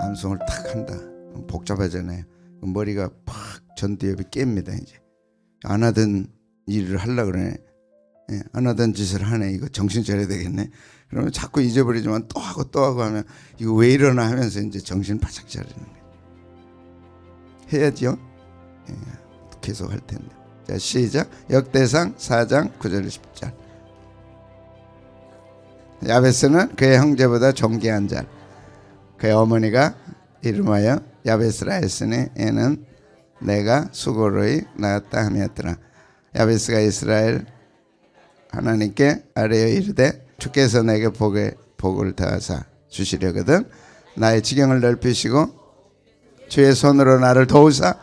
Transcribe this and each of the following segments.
암송을 탁 한다. 복잡하잖아요. 머리가 팍 전두엽이 깹니다. 이제 안 하던 일을 하려고 그러네. 예, 안 하던 짓을 하네. 이거 정신 차려야 되겠네. 그러면 자꾸 잊어버리지만 또 하고 하면 이거 왜 이러나 하면서 이제 정신 바짝 차리는 거예요. 해야지요. 예, 계속 할 텐데. 자, 시작. 역대상 4장 9절 10절. 야베스는 그의 형제보다 존귀한 자. 그의 어머니가 이름하여 야베스라 했으니 애는 내가 수고로이 낳았다 하였더라. 야베스가 이스라엘 하나님께 아뢰어 이르되 주께서 내게 복을 더하사 주시려거든 나의 지경을 넓히시고 주의 손으로 나를 도우사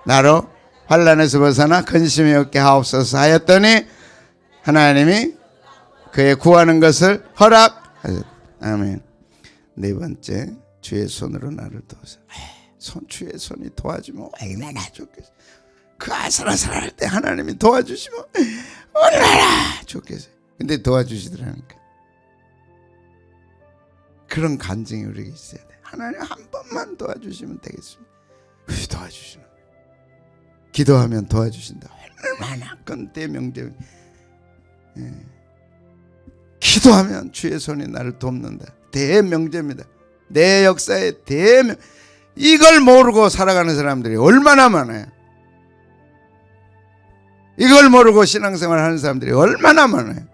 나로 환난에서 벗어나 근심이 없게 하옵소서 하였더니 하나님이 그의 구하는 것을 허락하셨다. 아멘. 네 번째, 주의 손으로 나를 도우사. 주의 손이 도와주면 얼마나 좋겠어. 그 아슬아슬할 때 하나님이 도와주시면 얼마나 좋겠어요. 근데 도와주시더라니까. 그런 간증이 우리에게 있어야 돼. 하나님 한 번만 도와주시면 되겠습니다. 도와주시는 거예요. 기도하면 도와주신다. 얼마나 큰 대명제. 예. 기도하면 주의 손이 나를 돕는다. 대명제입니다. 내 역사의 대명. 이걸 모르고 살아가는 사람들이 얼마나 많아요. 이걸 모르고 신앙생활 하는 사람들이 얼마나 많아요.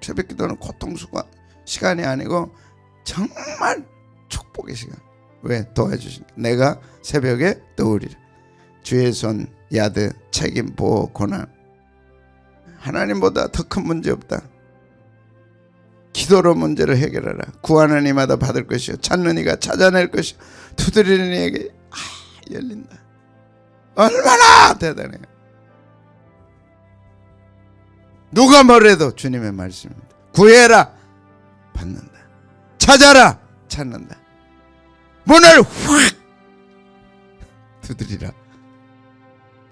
새벽기도는 고통스러운 시간이 아니고 정말 축복의 시간. 왜? 도와주신 내가 새벽에 떠오리라. 주의 손, 야드, 책임, 보호, 고난. 하나님보다 더 큰 문제 없다. 기도로 문제를 해결하라. 구하는 이마다 받을 것이요 찾는 이가 찾아낼 것이요 두드리는 이에게 열린다. 얼마나 대단해요. 누가 뭐래도 주님의 말씀입니다. 구해라 받는다. 찾아라 찾는다. 문을 확 두드리라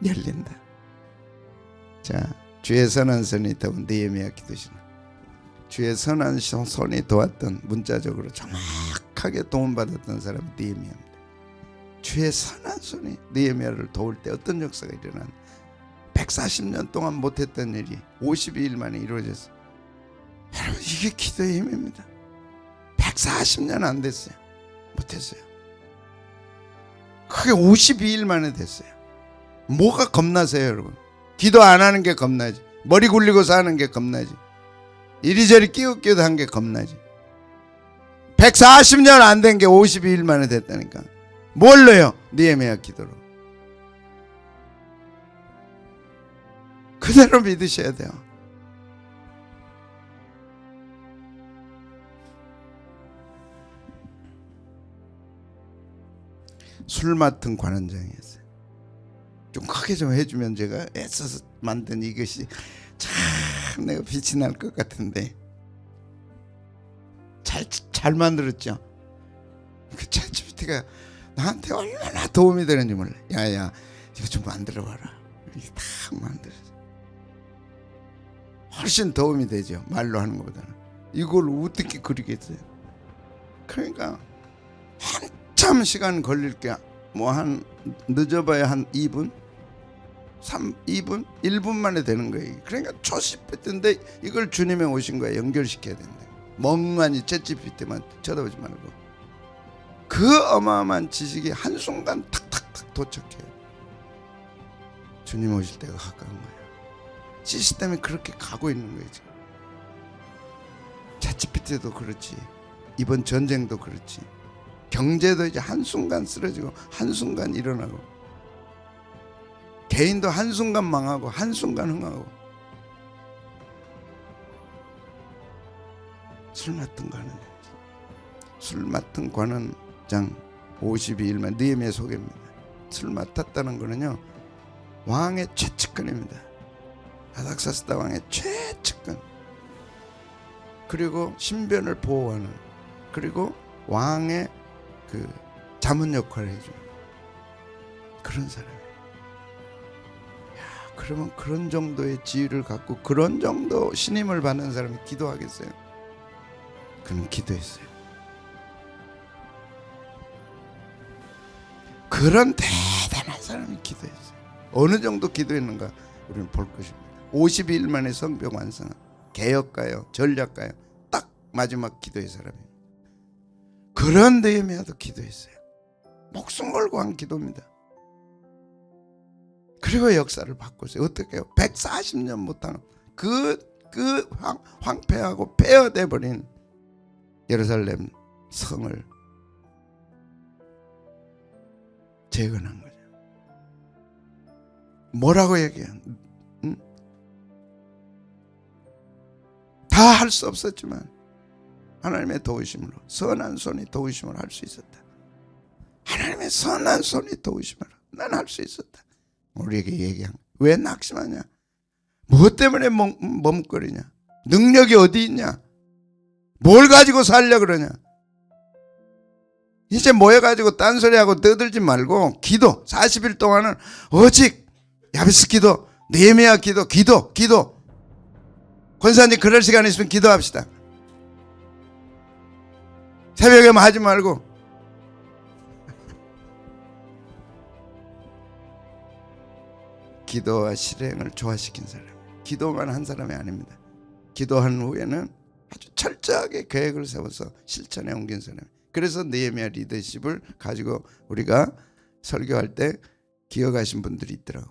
열린다. 자, 주의 선한 손이 더운 느헤미야 기도시나. 주의 선한 손이 도왔던, 문자적으로 정확하게 도움받았던 사람이 느헤미야입니다. 주의 선한 손이 느헤미야를 도울 때 어떤 역사가 일어났나. 140년 동안 못했던 일이 52일 만에 이루어졌어요. 여러분, 이게 기도의 힘입니다. 140년 안 됐어요. 못했어요. 그게 52일 만에 됐어요. 뭐가 겁나세요, 여러분? 기도 안 하는 게 겁나지. 머리 굴리고 사는 게 겁나지. 이리저리 끼우끼우도 한 게 겁나지. 140년 안 된 게 52일 만에 됐다니까. 뭘로요? 느헤미야 기도로. 그대로 믿으셔야 돼요. 술 맡은 관원장이었어요. 좀 크게 좀 해주면 제가 애써서 만든 이것이 참 내가 빛이 날 것 같은데 잘 만들었죠. 그 챗GPT가 나한테 얼마나 도움이 되는지 몰라. 야야 이거 좀 만들어봐라. 이렇게 딱 만들었어. 훨씬 도움이 되죠. 말로 하는 것보다는. 이걸 어떻게 그리겠어요. 그러니까 한참 시간 걸릴 게 뭐 한 늦어봐야 한 2분 2분 1분 만에 되는 거예요. 그러니까 초시피트인데 이걸 주님의 오신 거에 연결시켜야 된다. 멍하니 챗GPT만 쳐다보지 말고 그 어마어마한 지식이 한순간 탁탁탁 도착해요. 주님 오실 때가 가까운 거예요. 시스템이 그렇게 가고 있는 거예요. 지금 챗GPT도 그렇지, 이번 전쟁도 그렇지, 경제도 이제 한순간 쓰러지고 한순간 일어나고, 개인도 한순간 망하고 한순간 흥하고. 술 맡은 관원, 술 맡은 관원장 52일만 느헤미야 소개입니다. 술 맡았다는 거는요, 왕의 최측근입니다. 아닥사스다 왕의 최측근, 그리고 신변을 보호하는, 그리고 왕의 그 자문 역할을 해주는 그런 사람이에요. 야, 그러면 그런 정도의 지위를 갖고 그런 정도 신임을 받는 사람이 기도하겠어요? 그는 기도했어요. 그런 대단한 사람이 기도했어요. 어느 정도 기도했는가 우리는 볼 것입니다. 52일 만에 성벽 완성한 개혁가요, 전략가요, 딱 마지막 기도의 사람입니다. 그런 느헤미야도 기도했어요. 목숨 걸고 한 기도입니다. 그리고 역사를 바꿨어요. 어떻게 해요? 140년 못한 황폐하고 폐허돼 버린 예루살렘 성을 재건한 거죠. 뭐라고 얘기해요? 다 할 수 없었지만 하나님의 도우심으로, 선한 손이 도우심을 할 수 있었다. 하나님의 선한 손이 도우심으로 난 할 수 있었다. 우리에게 얘기한, 왜 낙심하냐? 무엇 때문에 머뭇거리냐? 능력이 어디 있냐? 뭘 가지고 살려 그러냐? 이제 모여가지고 딴소리하고 떠들지 말고 기도, 40일 동안은 오직 야베스 기도, 느헤미야 기도, 기도. 권사님 그럴 시간 있으면 기도합시다. 새벽에만 하지 말고. 기도와 실행을 조화시킨 사람, 기도만 한 사람이 아닙니다. 기도한 후에는 아주 철저하게 계획을 세워서 실천에 옮긴 사람. 그래서 느헤미야 리더십을 가지고 우리가 설교할 때 기억하신 분들이 있더라고.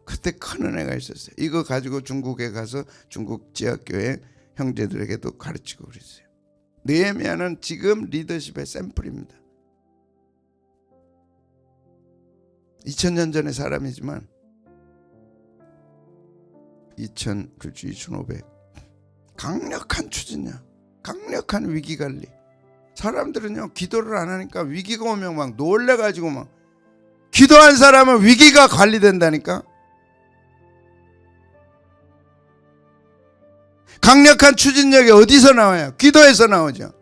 그때 큰 은혜가 있었어요. 이거 가지고 중국에 가서 중국 지하교회 형제들에게도 가르치고 그랬어요. 느헤미야는 지금 리더십의 샘플입니다. 2000년 전의 사람이지만 2500 강력한 추진력, 강력한 위기관리. 사람들은요 기도를 안 하니까 위기가 오면 막 놀래가지고 막, 기도한 사람은 위기가 관리된다니까. 강력한 추진력이 어디서 나와요? 기도에서 나오죠.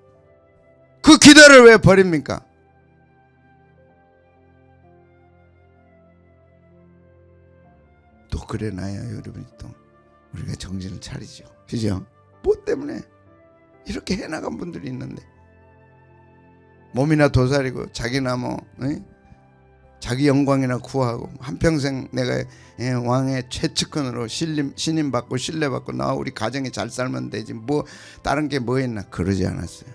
그 기도를 왜 버립니까? 또 그래 놔야 여러분이 또 우리가 정신을 차리죠. 그죠? 뭐 때문에 이렇게 해나간 분들이 있는데 몸이나 도살이고 자기나 뭐 자기 영광이나 구하고 한평생 내가 왕의 최측근으로 신임받고 신뢰받고 나 우리 가정이 잘 살면 되지 뭐 다른 게 뭐 있나. 그러지 않았어요.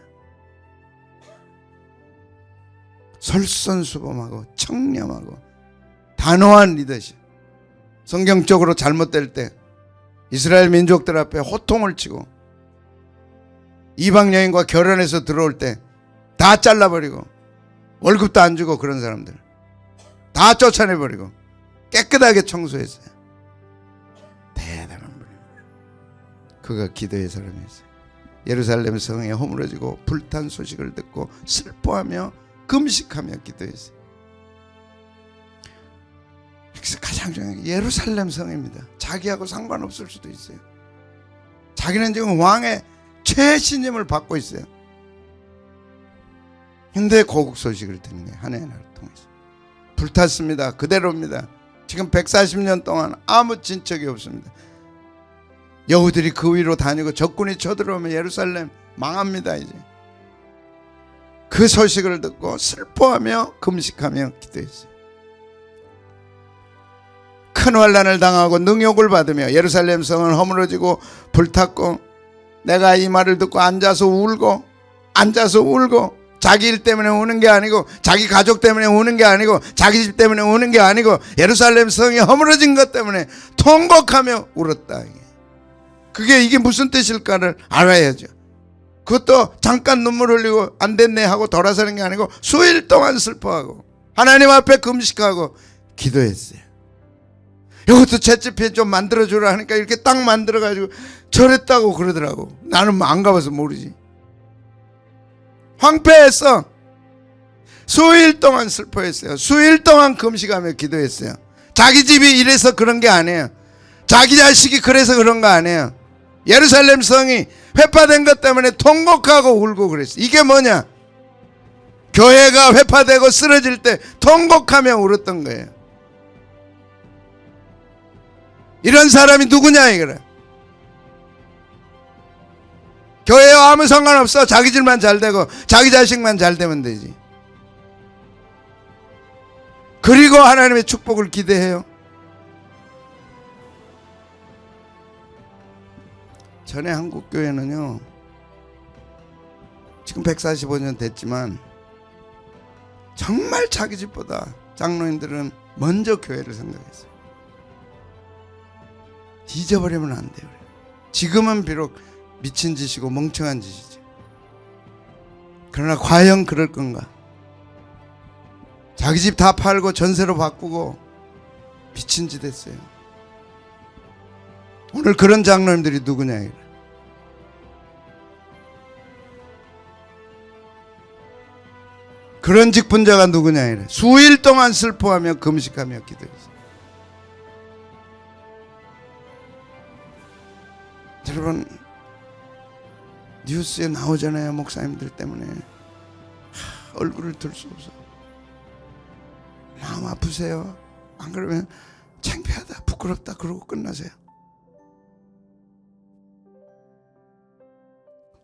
솔선수범하고 청렴하고 단호한 리더십. 성경적으로 잘못될 때 이스라엘 민족들 앞에 호통을 치고 이방 여인과 결혼해서 들어올 때 다 잘라버리고 월급도 안 주고 그런 사람들 다 쫓아내버리고 깨끗하게 청소했어요. 대단한 분입니다. 그가 기도의 사람이었어요. 예루살렘 성에 허물어지고 불탄 소식을 듣고 슬퍼하며 금식하며 기도했어요. 그래서 가장 중요한 게 예루살렘 성입니다. 자기하고 상관없을 수도 있어요. 자기는 지금 왕의 최신임을 받고 있어요. 근데 고국 소식을 듣는 거예요. 하나의 나라를 통해서. 불탔습니다. 그대로입니다. 지금 140년 동안 아무 진척이 없습니다. 여우들이 그 위로 다니고 적군이 쳐들어오면 예루살렘 망합니다. 이제 그 소식을 듣고 슬퍼하며 금식하며 기도했어요. 큰 환난을 당하고 능욕을 받으며 예루살렘 성은 허물어지고 불탔고 내가 이 말을 듣고 앉아서 울고 자기 일 때문에 우는 게 아니고 자기 가족 때문에 우는 게 아니고 자기 집 때문에 우는 게 아니고 예루살렘 성이 허물어진 것 때문에 통곡하며 울었다. 이게 무슨 뜻일까를 알아야죠. 그것도 잠깐 눈물 흘리고 안 됐네 하고 돌아서는 게 아니고 수일 동안 슬퍼하고 하나님 앞에 금식하고 기도했어요. 이것도 채집해 좀 만들어주라 하니까 이렇게 딱 만들어가지고 저랬다고 그러더라고. 나는 안 가봐서 모르지. 황폐했어. 수일 동안 슬퍼했어요. 수일 동안 금식하며 기도했어요. 자기 집이 이래서 그런 게 아니에요. 자기 자식이 그래서 그런 거 아니에요. 예루살렘 성이 회파된 것 때문에 통곡하고 울고 그랬어요. 이게 뭐냐? 교회가 회파되고 쓰러질 때 통곡하며 울었던 거예요. 이런 사람이 누구냐 이거라. 교회와 아무 상관없어. 자기 집만 잘 되고 자기 자식만 잘 되면 되지. 그리고 하나님의 축복을 기대해요. 전에 한국교회는요, 지금 145년 됐지만 정말 자기 집보다 장로님들은 먼저 교회를 생각했어요. 잊어버리면 안 돼요. 지금은 비록 미친 짓이고 멍청한 짓이지. 그러나 과연 그럴 건가? 자기 집 다 팔고 전세로 바꾸고 미친 짓 했어요. 오늘 그런 장로님들이 누구냐 이래. 그런 직분자가 누구냐 이래. 수일 동안 슬퍼하며 금식하며 기도했어요. 여러분, 뉴스에 나오잖아요. 목사님들 때문에 얼굴을 들 수 없어. 마음 아프세요? 안 그러면 창피하다, 부끄럽다 그러고 끝나세요.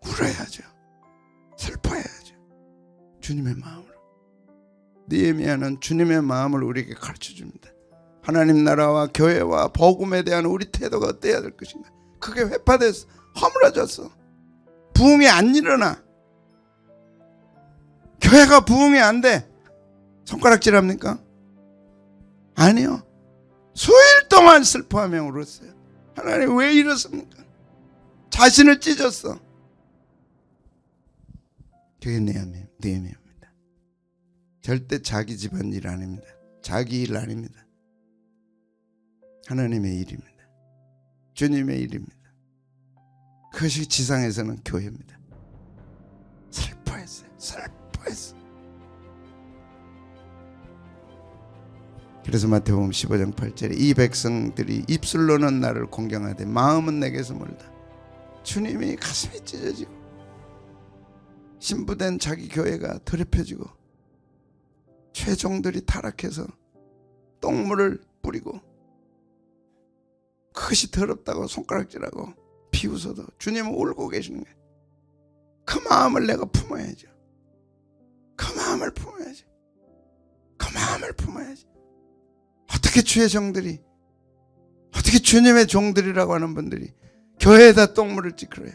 울어야죠. 슬퍼해야죠. 주님의 마음으로. 느헤미야는 주님의 마음을 우리에게 가르쳐줍니다. 하나님 나라와 교회와 복음에 대한 우리 태도가 어때야 될 것인가. 그게 회파돼서 허물어졌어. 부흥이 안 일어나. 교회가 부흥이 안 돼. 손가락질합니까? 아니요. 수일 동안 슬퍼하며 울었어요. 하나님 왜 이렇습니까? 자신을 찢었어. 그게 느헤미야입니다. 절대 자기 집안 일 아닙니다. 자기 일 아닙니다. 하나님의 일입니다. 주님의 일입니다. 그것이 지상에서는 교회입니다. 슬퍼했어요. 그래서 마태복음 15장 8절에 이 백성들이 입술로는 나를 공경하되 마음은 내게서 멀다. 주님이 가슴이 찢어지고 신부된 자기 교회가 더럽혀지고 최종들이 타락해서 똥물을 뿌리고 그것이 더럽다고 손가락질하고 비웃어도 주님은 울고 계시는 거예요. 그 마음을 내가 품어야죠. 그 마음을 품어야지. 그 마음을 품어야지. 어떻게 주의 종들이, 어떻게 주님의 종들이라고 하는 분들이 교회에다 똥물을 찌그러요?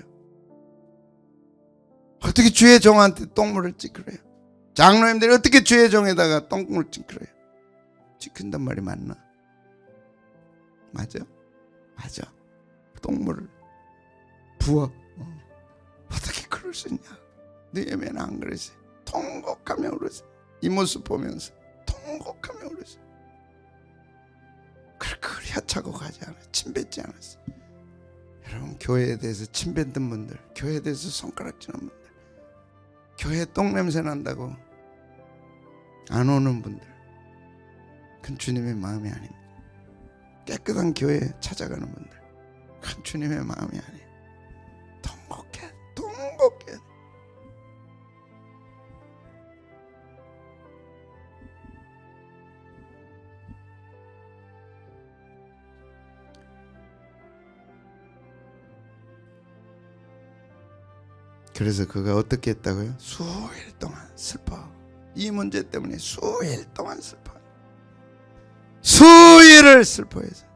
어떻게 주의 종한테 똥물을 찌그러요? 장로님들이 어떻게 주의 종에다가 똥물을 찌그러요? 찌킨단 말이 맞나? 맞아? 맞아. 똥물을 부어. 어떻게 그럴 수 있냐? 느헤미야는 안 그랬어요. 통곡하며 울었어요. 이 모습 보면서 통곡하며 울었어요. 그렇게 혀차고 가지 않아요. 침뱉지 않았어요. 여러분, 교회에 대해서 침뱉는 분들, 교회에 대해서 손가락질하는 분들, 교회 똥냄새 난다고 안 오는 분들, 그건 주님의 마음이 아닙니다. 깨끗한 교회 찾아가는 분들, 그건 주님의 마음이 아니에요. 통곡해. 그래서 그가 어떻게 했다고요? 수일 동안 슬퍼. 이 문제 때문에 수일 동안 슬퍼. 수일을 슬퍼해서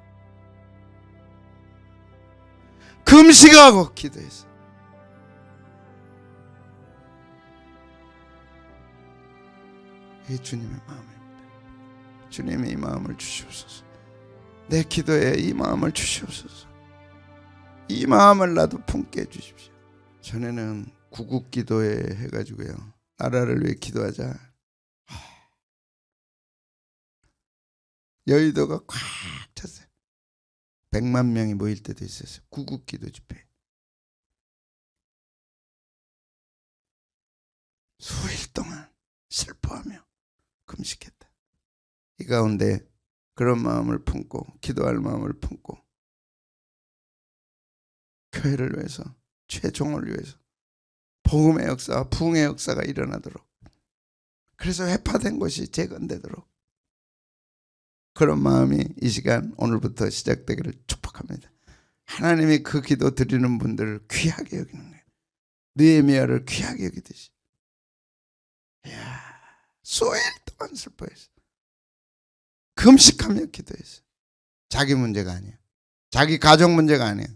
금식하고 기도해서 이게 주님의 마음입니다. 주님의 이 마음을 주시옵소서. 내 기도에 이 마음을 주시옵소서. 이 마음을 나도 품게 해주십시오. 전에는 구국기도회 해가지고요, 나라를 위해 기도하자. 여의도가 꽉 찼어요. 100만 명이 모일 때도 있었어요. 구국기도 집회. 수일 동안 슬퍼하며 금식했다. 이 가운데 그런 마음을 품고, 기도할 마음을 품고, 교회를 위해서, 최종을 위해서 복음의 역사와 부흥의 역사가 일어나도록, 그래서 회파된 것이 재건되도록, 그런 마음이 이 시간 오늘부터 시작되기를 축복합니다. 하나님이 그 기도 드리는 분들을 귀하게 여기는 거예요. 느헤미야를 귀하게 여기듯이. 이야, 수일 동안 슬퍼했어. 금식하며 기도했어요. 자기 문제가 아니야. 자기 가족 문제가 아니야.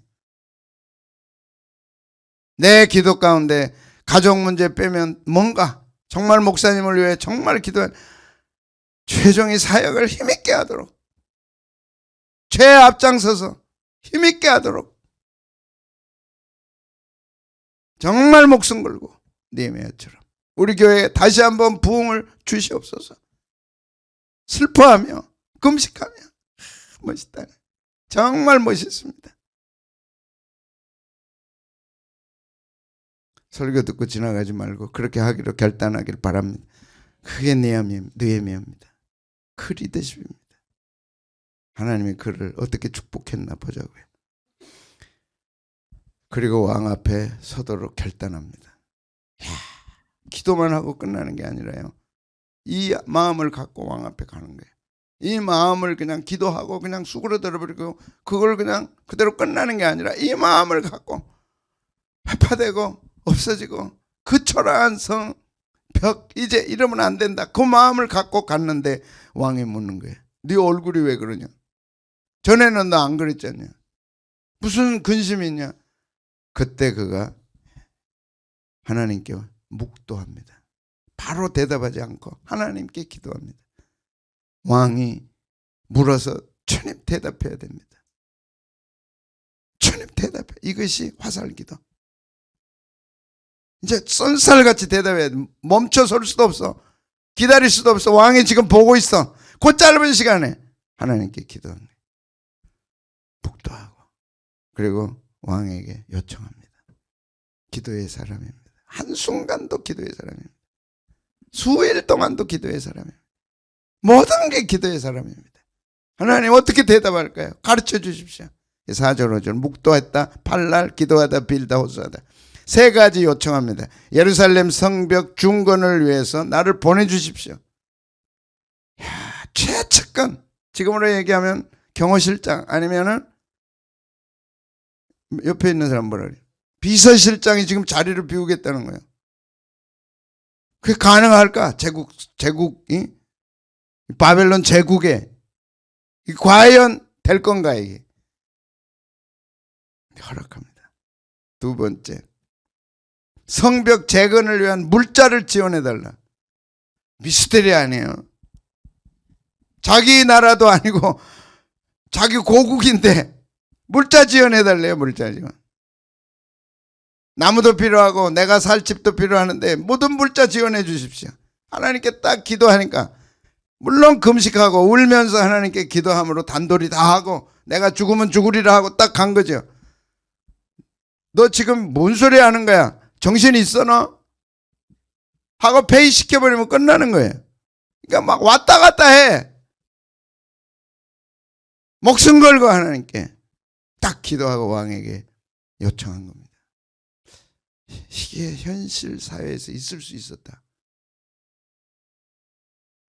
내 기도 가운데 가족 문제 빼면 뭔가 정말 목사님을 위해 정말 기도한 최종의 사역을 힘있게 하도록, 죄 앞장서서 힘있게 하도록 정말 목숨 걸고 느헤미야처럼 우리 교회에 다시 한번 부흥을 주시옵소서. 슬퍼하며 금식하며. 멋있다. 정말 멋있습니다. 설교 듣고 지나가지 말고 그렇게 하기로 결단하길 바랍니다. 그게 느헤미야입니다. 그 리더십입니다. 하나님이 그를 어떻게 축복했나 보자고요. 그리고 왕 앞에 서도록 결단합니다. 기도만 하고 끝나는 게 아니라요, 이 마음을 갖고 왕 앞에 가는 거예요. 이 마음을 그냥 기도하고 그냥 수그러들어버리고 그걸 그냥 그대로 끝나는 게 아니라 이 마음을 갖고 회파되고 없어지고 그 초라한 성벽 이제 이러면 안 된다, 그 마음을 갖고 갔는데 왕이 묻는 거예요. 네 얼굴이 왜 그러냐? 전에는 너 안 그랬잖냐? 무슨 근심이 있냐? 그때 그가 하나님께 묵도합니다. 바로 대답하지 않고 하나님께 기도합니다. 왕이 물어서 주님 대답해야 됩니다. 주님 대답해. 이것이 화살기도. 이제 쏜살같이 대답해야 돼. 멈춰 설 수도 없어. 기다릴 수도 없어. 왕이 지금 보고 있어. 그 짧은 시간에 하나님께 기도하는 거예요. 묵도하고 그리고 왕에게 요청합니다. 기도의 사람입니다. 한순간도 기도의 사람입니다. 수일 동안도 기도의 사람입니다. 모든 게 기도의 사람입니다. 하나님 어떻게 대답할까요? 가르쳐 주십시오. 4절 5절 묵도했다, 팔날, 기도하다, 빌다, 호소하다. 세 가지 요청합니다. 예루살렘 성벽 중건을 위해서 나를 보내주십시오. 최측근, 지금으로 얘기하면 경호실장 아니면은 옆에 있는 사람 뭐라 그래요? 비서실장이 지금 자리를 비우겠다는 거예요. 그게 가능할까? 제국이 바벨론 제국에 과연 될 건가? 이게 허락합니다. 두 번째, 성벽 재건을 위한 물자를 지원해달라. 미스테리 아니에요. 자기 나라도 아니고 자기 고국인데 물자 지원해달래요. 물자 지원. 나무도 필요하고 내가 살 집도 필요하는데 모든 물자 지원해 주십시오. 하나님께 딱 기도하니까, 물론 금식하고 울면서 하나님께 기도함으로 단돌이 다 하고 내가 죽으면 죽으리라 하고 딱 간 거죠. 너 지금 뭔 소리 하는 거야? 정신이 있어 너? 하고 폐위시켜버리면 끝나는 거예요. 그러니까 막 왔다 갔다 해. 목숨 걸고 하나님께 딱 기도하고 왕에게 요청한 겁니다. 이게 현실 사회에서 있을 수 있었다.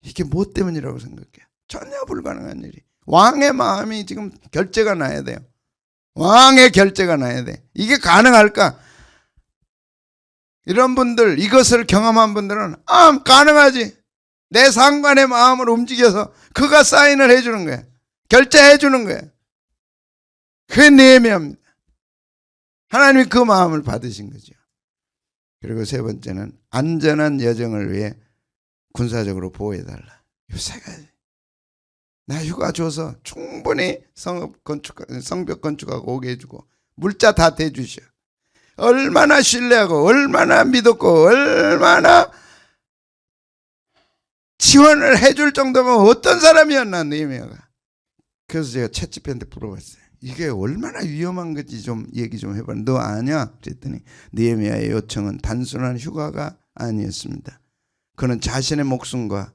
이게 뭐 때문이라고 생각해요? 전혀 불가능한 일이. 왕의 마음이 지금 결제가 나야 돼요. 왕의 결제가 나야 돼. 이게 가능할까? 이런 분들, 이것을 경험한 분들은 가능하지. 내 상관의 마음을 움직여서 그가 사인을 해주는 거야. 결제해 주는 거야. 그게 느헤미야입니다. 하나님이 그 마음을 받으신 거죠. 그리고 세 번째는 안전한 여정을 위해 군사적으로 보호해달라. 이 세 가지. 나 휴가 줘서 충분히 성벽 건축하고 오게 해주고 물자 다 대주셔. 얼마나 신뢰하고 얼마나 믿었고 얼마나 지원을 해줄 정도면 어떤 사람이었나 느헤미야가. 그래서 제가 챗GPT한테 물어봤어요. 이게 얼마나 위험한 건지 좀 얘기 좀 해봐. 너 아냐? 그랬더니 느헤미야의 요청은 단순한 휴가가 아니었습니다. 그는 자신의 목숨과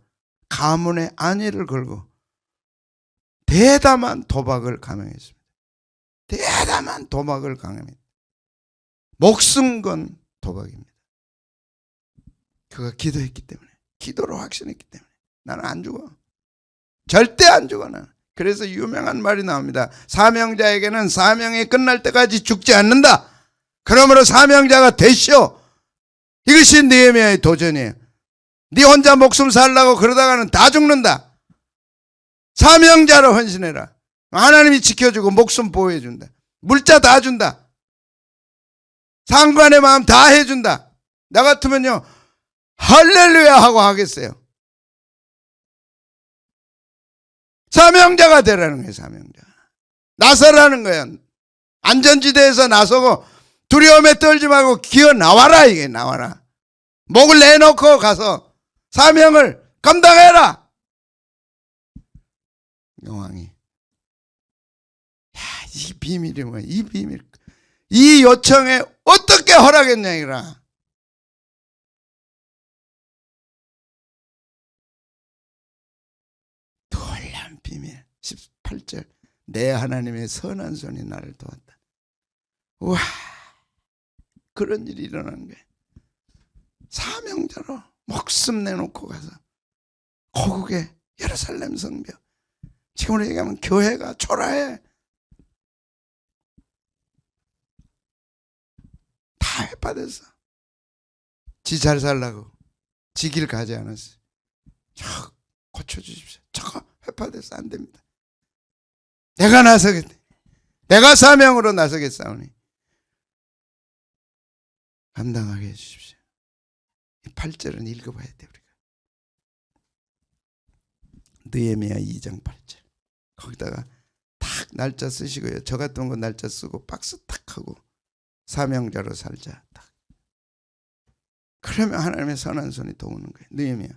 가문의 안위를 걸고 대담한 도박을 감행했습니다. 대담한 도박을 감행했습니다. 목숨 건 도박입니다. 그가 기도했기 때문에, 기도로 확신했기 때문에 나는 안 죽어. 절대 안 죽어 나는. 그래서 유명한 말이 나옵니다. 사명자에게는 사명이 끝날 때까지 죽지 않는다. 그러므로 사명자가 되시오. 이것이 느헤미야의 도전이에요. 네 혼자 목숨 살라고 그러다가는 다 죽는다. 사명자로 헌신해라. 하나님이 지켜주고 목숨 보호해준다. 물자 다 준다. 상관의 마음 다 해준다. 나 같으면요 할렐루야 하고 하겠어요. 사명자가 되라는 거예요. 사명자. 나서라는 거야. 안전지대에서 나서고 두려움에 떨지 말고 기어 나와라. 이게 나와라. 목을 내놓고 가서 사명을 감당해라. 여왕이 야, 이 비밀이 뭐야? 이 비밀, 이 요청에 어떻게 허락했냐 이라. 놀라운 비밀. 18절 내 하나님의 선한 손이 나를 도왔다. 우와, 그런 일이 일어나는 거예요. 사명자로 목숨 내놓고 가서 고국의 예루살렘 성벽, 지금으로 얘기하면 교회가 초라해. 다 해받았어. 지 잘 살라고 지 길 가지 않았어. 저 고쳐주십시오. 저거 해받았어. 안 됩니다. 내가 나서겠다. 내가 사명으로 나서겠사오니 감당하게 해주십시오. 8절은 읽어봐야 돼 우리가. 느헤미야 2장 8절. 거기다가 탁 날짜 쓰시고요. 저 같은 거 날짜 쓰고 박스 탁 하고 사명자로 살자. 딱. 그러면 하나님의 선한 손이 도우는 거예요. 느헤미야.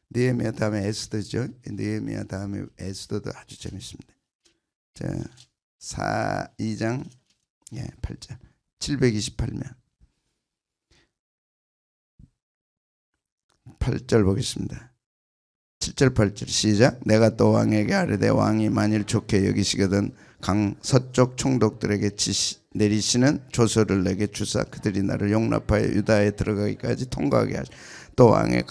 느헤미야 다음에 에스더죠. 느헤미야 다음에 에스더도 아주 재밌습니다. 자, 2장 8절 728면 8절 보겠습니다. 7절 8절 시작. 내가 또 왕에게 아뢰되 왕이 만일 좋게 여기시거든 강 서쪽 총독들에게 내리시는 조서를 내게 주사 그들이 나를 용납하여 유다에 들어가기까지 통과하게 하시. 또 왕의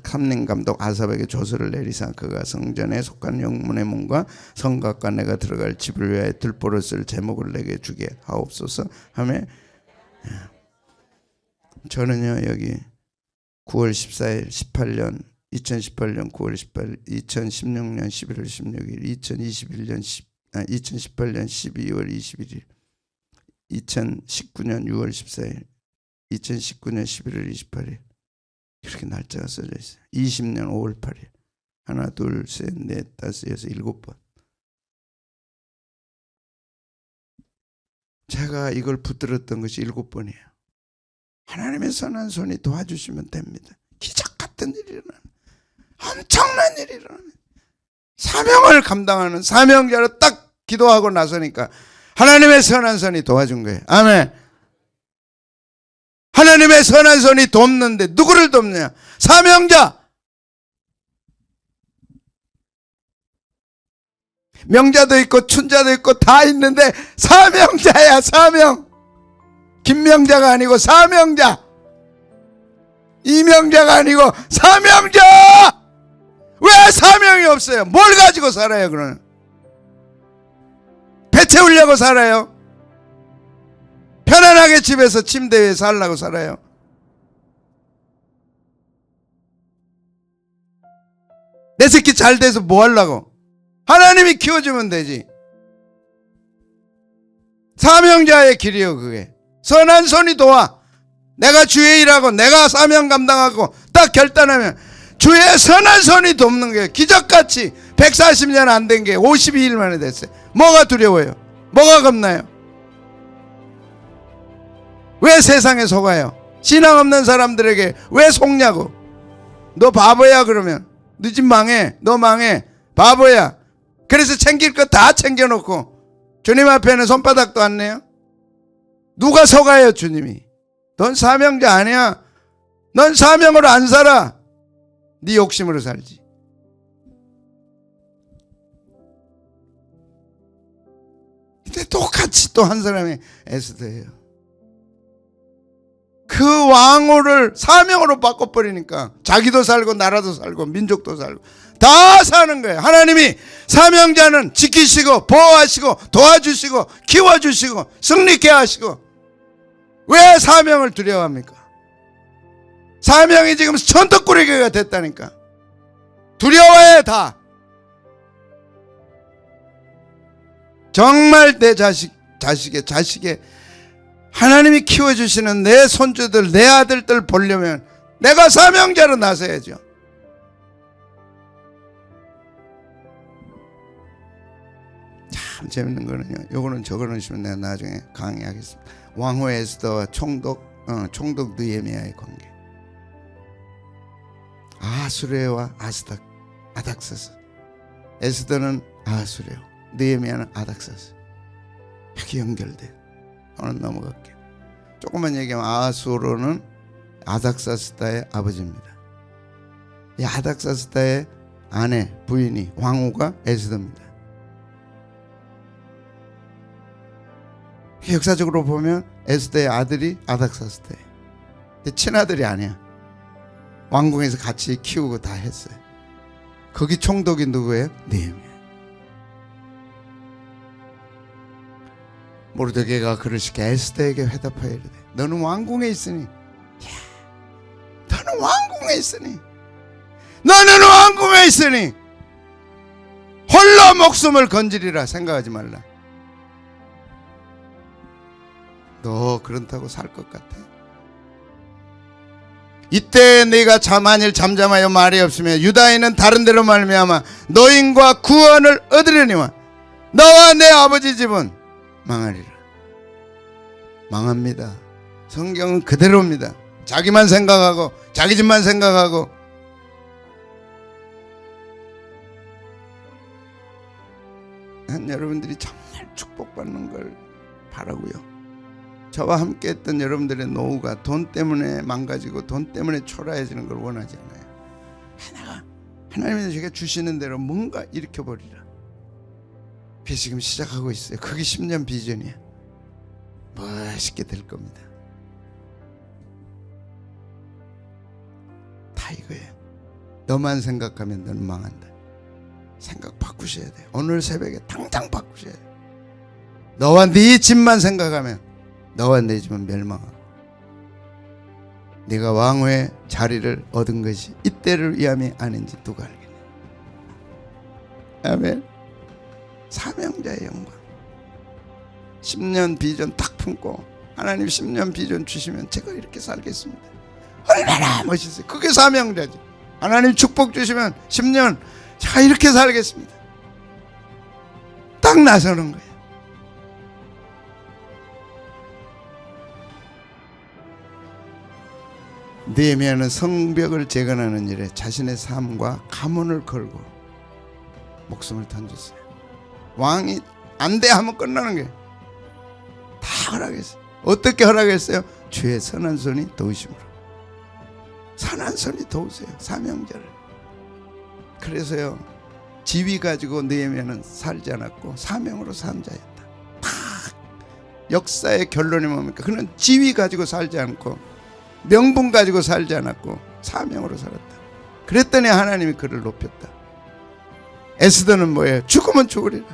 삼림감독 아삽에게 조서를 내리사 그가 성전에 속한 영문의 문과 성곽과 내가 들어갈 집을 위하여 들보를 쓸 제목을 내게 주게 하옵소서 하며, 저는요 여기 9월 14일 18년 2018년 9월 18일 2016년 11월 16일 2018년 12월 21일 2019년 6월 14일 2019년 11월 28일 이렇게 날짜가 써져 있어요. 20년 5월 8일 하나 둘 셋 넷 다섯 여섯 7번. 제가 이걸 붙들었던 것이 7번이에요. 하나님의 선한 손이 도와주시면 됩니다. 기적 같은 일이 일어납니다. 엄청난 일이 일어납니다. 사명을 감당하는 사명자로 딱 기도하고 나서니까 하나님의 선한 손이 도와준 거예요. 아멘. 하나님의 선한 손이 돕는데 누구를 돕느냐? 사명자. 명자도 있고 춘자도 있고 다 있는데 사명자야. 사명. 김명자가 아니고 사명자. 이명자가 아니고 사명자. 왜 사명이 없어요? 뭘 가지고 살아요 그러면? 배 채우려고 살아요? 편안하게 집에서 침대 위에 살려고 살아요? 내 새끼 잘 돼서 뭐 하려고? 하나님이 키워주면 되지. 사명자의 길이요 그게. 선한 손이 도와. 내가 주의 일하고 내가 사명 감당하고 딱 결단하면 주의 선한 손이 돕는 거예요. 기적같이 140년 안 된 게 52일 만에 됐어요. 뭐가 두려워요? 뭐가 겁나요? 왜 세상에 속아요? 신앙 없는 사람들에게 왜 속냐고. 너 바보야 그러면. 너 집 망해. 너 망해. 바보야. 그래서 챙길 거 다 챙겨놓고 주님 앞에는 손바닥도 안 내요? 누가 속아요 주님이? 넌 사명자 아니야. 넌 사명으로 안 살아. 네 욕심으로 살지. 근데 똑같이 또 한 사람이 에스더예요. 그 왕호를 사명으로 바꿔버리니까 자기도 살고 나라도 살고 민족도 살고 다 사는 거예요. 하나님이 사명자는 지키시고 보호하시고 도와주시고 키워주시고 승리케 하시고 왜 사명을 두려워합니까? 사명이 지금 천덕꾸러기가 됐다니까. 두려워해. 다. 정말 내 자식의 하나님이 키워주시는 내 손주들, 내 아들들 보려면 내가 사명자로 나서야죠. 참 재밌는 거는요, 요거는 적어놓으시면 내가 나중에 강의하겠습니다. 왕후 에스더와 총독 느헤미야의 관계. 아수레와 아닥사스. 에스더는 아수레, 느헤미야는 아닥사스. 이렇게 연결돼. 오늘 넘어갈게요. 조금만 얘기하면 아수르는 아닥사스다의 아버지입니다. 이 아닥사스다의 아내, 부인이 왕후가 에스더입니다. 역사적으로 보면 에스더의 아들이 아닥사스다예요. 근데 친아들이 아니야. 왕궁에서 같이 키우고 다 했어요. 거기 총독이 누구예요? 느헤미야. 모르드게가 그를 시켜 에스더에게 회답하여 이르되 너는 왕궁에 있으니, 너는 왕궁에 있으니 홀로 목숨을 건지리라. 생각하지 말라. 너 그렇다고 살 것 같아? 이때 네가 만일 잠잠하여 말이 없으면 유다인은 다른 데로 말미암아 노인과 구원을 얻으려니와 너와 내 아버지 집은 망하리라. 망합니다. 성경은 그대로입니다. 자기만 생각하고 자기 집만 생각하고. 여러분들이 정말 축복받는 걸 바라고요. 저와 함께 했던 여러분들의 노후가 돈 때문에 망가지고 돈 때문에 초라해지는 걸 원하지 않아요. 하나님이 제가 주시는 대로 뭔가 일으켜버리라. 그게 지금 시작하고 있어요. 그게 10년 비전이야. 멋있게 될 겁니다. 다 이거예요. 너만 생각하면 너는 망한다. 생각 바꾸셔야 돼요. 오늘 새벽에 당장 바꾸셔야 돼요. 너와 네 집만 생각하면 너와 내 집은 멸망하고 네가 왕후의 자리를 얻은 것이 이때를 위함이 아닌지 누가 알겠냐. 아멘. 사명자의 영광. 10년 비전 딱 품고 하나님 10년 비전 주시면 제가 이렇게 살겠습니다. 얼마나 멋있어요. 그게 사명자죠. 하나님 축복 주시면 10년 제가 이렇게 살겠습니다. 딱 나서는 거예요. 느헤미야는 성벽을 재건하는 일에 자신의 삶과 가문을 걸고 목숨을 던졌어요. 왕이 안 돼 하면 끝나는 거예요. 다 허락했어요. 어떻게 허락했어요? 주의 선한 손이 도우심으로. 선한 손이 도우세요. 사명자를. 그래서요, 지위 가지고 느헤미야는 살지 않았고 사명으로 산 자였다. 다 역사의 결론이 뭡니까? 그는 지위 가지고 살지 않고 명분 가지고 살지 않았고 사명으로 살았다. 그랬더니 하나님이 그를 높였다. 에스더는 뭐예요? 죽으면 죽으리라.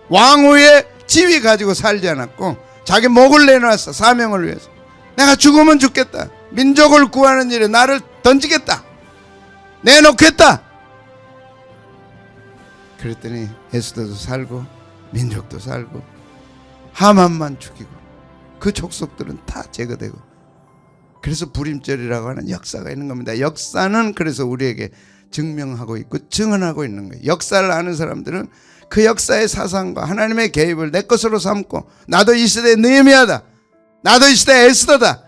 왕후의 지위 가지고 살지 않았고 자기 목을 내놨어. 사명을 위해서. 내가 죽으면 죽겠다. 민족을 구하는 일에 나를 던지겠다. 내놓겠다. 그랬더니 에스더도 살고 민족도 살고 하만만 죽이고 그 족속들은 다 제거되고. 그래서 불임절이라고 하는 역사가 있는 겁니다. 역사는 그래서 우리에게 증명하고 있고 증언하고 있는 거예요. 역사를 아는 사람들은 그 역사의 사상과 하나님의 개입을 내 것으로 삼고 나도 이 시대의 느헤미야다. 나도 이 시대의 에스더다.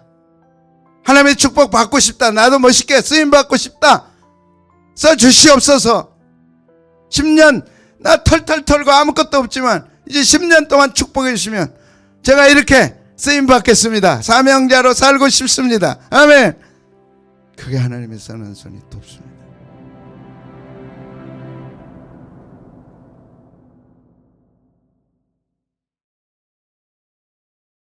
하나님의 축복 받고 싶다. 나도 멋있게 쓰임 받고 싶다. 써주시옵소서. 10년 나 털털 털고 아무것도 없지만 이제 10년 동안 축복해 주시면 제가 이렇게 쓰임 받겠습니다. 사명자로 살고 싶습니다. 아멘. 그게 하나님의 선한 손이 돕습니다.